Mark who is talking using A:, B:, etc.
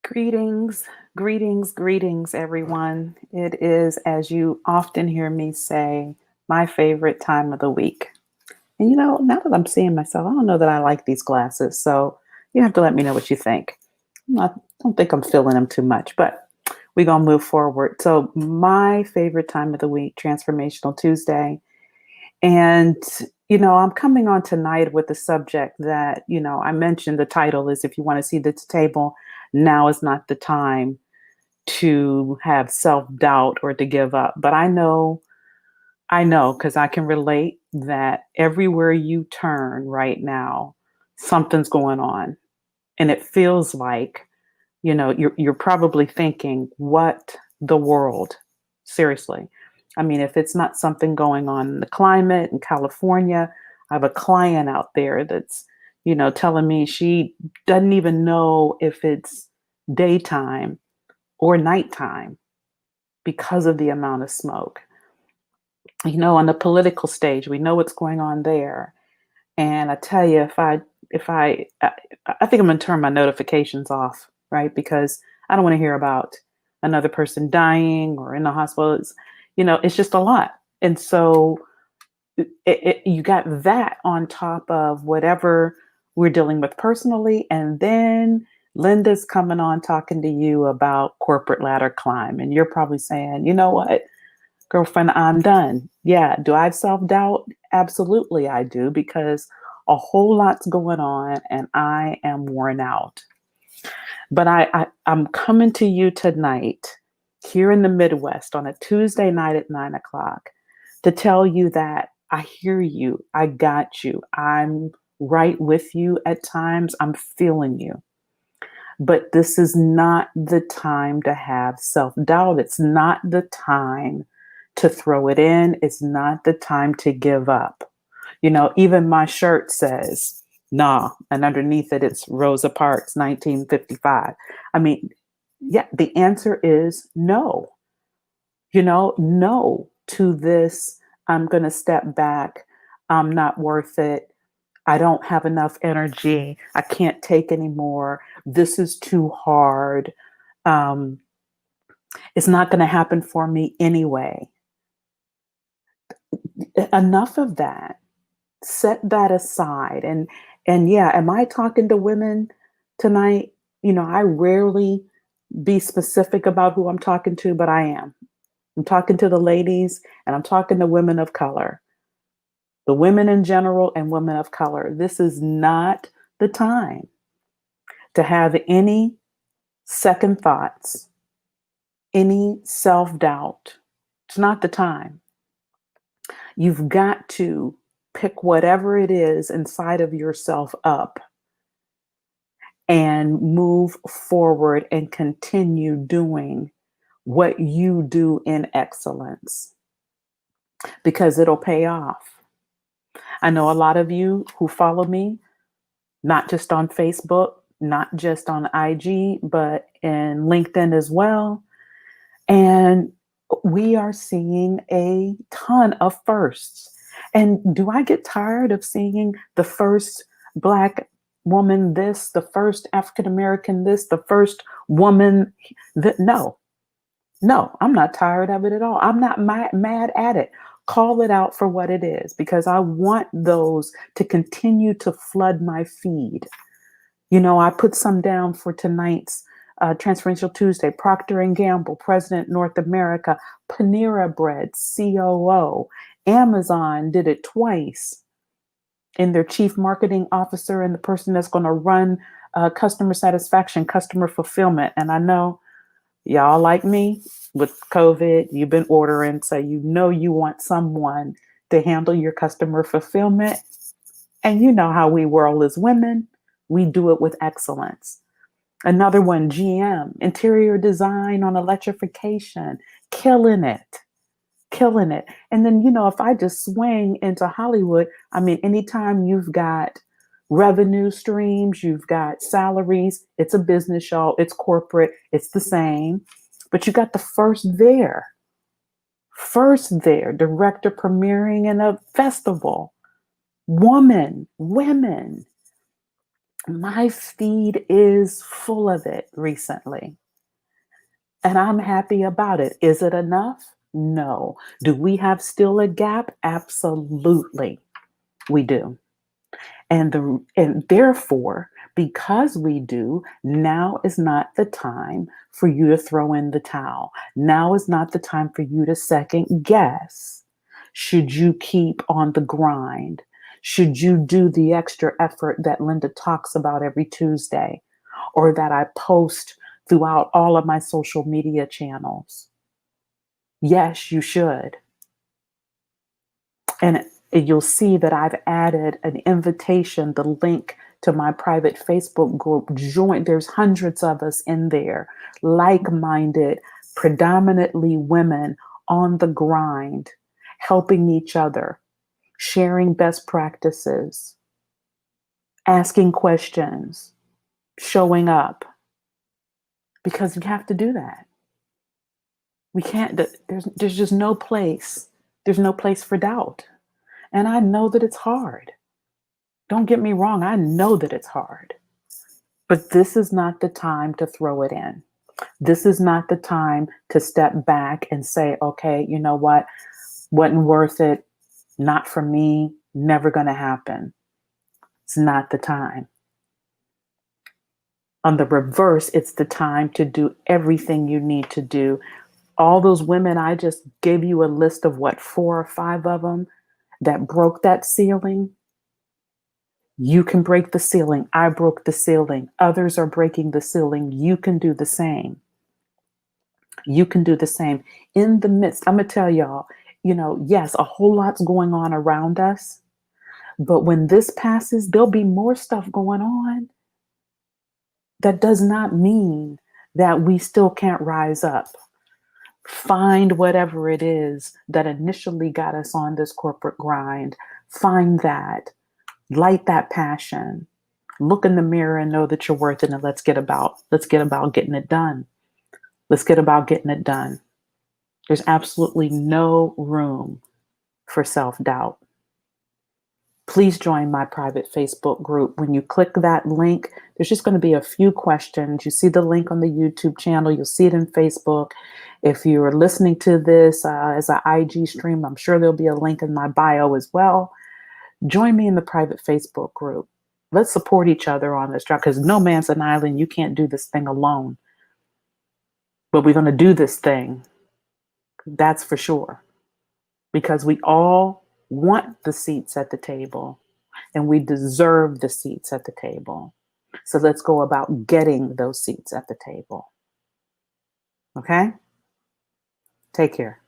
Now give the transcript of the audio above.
A: Greetings, greetings, everyone. It is, as you often hear me say, my favorite time of the week. And now that I'm seeing myself, I don't know that I like these glasses. So you have to let me know what you think. I don't think I'm feeling them too much, but we're going to move forward. So, my favorite time of the week, Transformational Tuesday. And, I'm coming on tonight with the subject that, I mentioned the title is If You Want to See the Table, Now is Not the Time to have self-doubt or to give up. But I know, because I can relate that everywhere you turn right now, something's going on. And it feels like, you're probably thinking, what the world? Seriously. I mean, if it's not something going on in the climate in California, I have a client out there that's, telling me she doesn't even know if it's daytime or nighttime because of the amount of smoke. On the political stage, we know what's going on there. And I tell you, I think I'm going to turn my notifications off, right? Because I don't want to hear about another person dying or in the hospital. It's just a lot. And so you got that on top of whatever we're dealing with personally. And then Linda's coming on talking to you about corporate ladder climb. And you're probably saying, you know what, girlfriend, I'm done. Yeah. Do I have self doubt? Absolutely, I do, because a whole lot's going on and I am worn out. But I'm coming to you tonight here in the Midwest on a Tuesday night at 9 o'clock to tell you that I hear you. I got you. I'm right with you at times. I'm feeling you. But this is not the time to have self doubt. It's not the time to throw it in. It's not the time to give up. Even my shirt says, nah, and underneath it, it's Rosa Parks, 1955. I mean, yeah, the answer is no. No to this. I'm going to step back. I'm not worth it. I don't have enough energy. I can't take anymore. This is too hard. Um, it's not going to happen for me anyway. Enough of that. Set that aside. And yeah, am I talking to women tonight? I rarely be specific about who I'm talking to, but I am. I'm talking to the ladies and I'm talking to women of color. The women in general and women of color. This is not the time to have any second thoughts, any self doubt. It's not the time. You've got to pick whatever it is inside of yourself up and move forward and continue doing what you do in excellence because it'll pay off. I know a lot of you who follow me, not just on Facebook, not just on IG, but in LinkedIn as well. And we are seeing a ton of firsts. And do I get tired of seeing the first Black woman this, the first African American this, the first woman that? No, I'm not tired of it at all. I'm not mad at it. Call it out for what it is, because I want those to continue to flood my feed. I put some down for tonight's Transferential Tuesday. Procter & Gamble, President North America, Panera Bread, COO. Amazon did it twice in their chief marketing officer and the person that's going to run customer satisfaction, customer fulfillment. And I know y'all like me with COVID, you've been ordering, so you want someone to handle your customer fulfillment. And you know how we whirl as women. We do it with excellence. Another one, GM, interior design on electrification, killing it. And then, if I just swing into Hollywood, I mean, anytime you've got revenue streams, you've got salaries, it's a business show, it's corporate, it's the same, but you got the first there, director premiering in a festival, women, My feed is full of it recently, and I'm happy about it. Is it enough? No. Do we have still a gap? Absolutely, we do. And therefore, because we do, now is not the time for you to throw in the towel. Now is not the time for you to second guess. Should you keep on the grind? Should you do the extra effort that Linda talks about every Tuesday, or that I post throughout all of my social media channels? Yes, you should. And you'll see that I've added an invitation, the link to my private Facebook group. Join, there's hundreds of us in there, like-minded, predominantly women on the grind, helping each other, sharing best practices, asking questions, showing up, because we have to do that. We can't, there's just no place. There's no place for doubt. And I know that it's hard. Don't get me wrong, I know that it's hard. But this is not the time to throw it in. This is not the time to step back and say, okay, you know what? Wasn't worth it. Not for me. Never going to happen. It's not the time. On the reverse, it's the time to do everything you need to do. All those women, I just gave you a list of what, 4 or 5 of them that broke that ceiling. You can break the ceiling. I broke the ceiling. Others are breaking the ceiling. You can do the same. You can do the same. In the midst, I'm going to tell y'all, yes, a whole lot's going on around us. But when this passes, there'll be more stuff going on. That does not mean that we still can't rise up. Find whatever it is that initially got us on this corporate grind. Find that. Light that passion. Look in the mirror and know that you're worth it, and let's get about getting it done. Let's get about getting it done. There's absolutely no room for self-doubt. Please join my private Facebook group. When you click that link, there's just going to be a few questions. You see the link on the YouTube channel. You'll see it in Facebook. If you're listening to this as an IG stream, I'm sure there'll be a link in my bio as well. Join me in the private Facebook group. Let's support each other on this job, because no man's an island. You can't do this thing alone. But we're going to do this thing. That's for sure. Because we all want the seats at the table, and we deserve the seats at the table. So let's go about getting those seats at the table. Okay? Take care.